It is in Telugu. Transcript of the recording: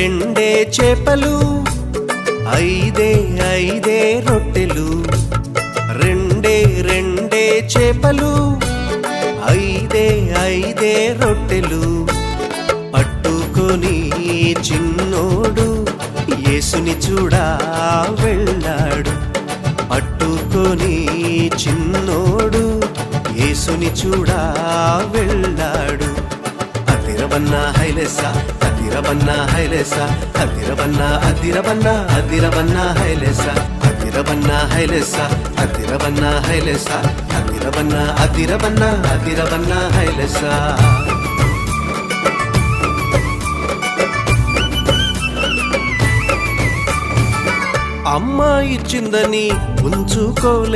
రెండే చేపలు ఐదే రొట్టెలు, రెండే చేపలు ఐదే రొట్టెలు పట్టుకొని చిన్నోడు యేసుని చూడా వెళ్ళాడు. పట్టుకొని చిన్నోడు యేసుని చూడా వెళ్ళాడు. అదిరబన్నా హైలెసా, అదిరబన్నా హైలెసా, అదిరబన్నా అదిరబన్నా అదిరబన్నా హైలెసా, అదిరబన్నా హైలెసా, అదిరబన్నా హైలెసా, అదిరబన్నా అదిరబన్నా అదిరబన్నా హైలెసా. అమ్మ ఇచ్చిందని ఉంచుకోలే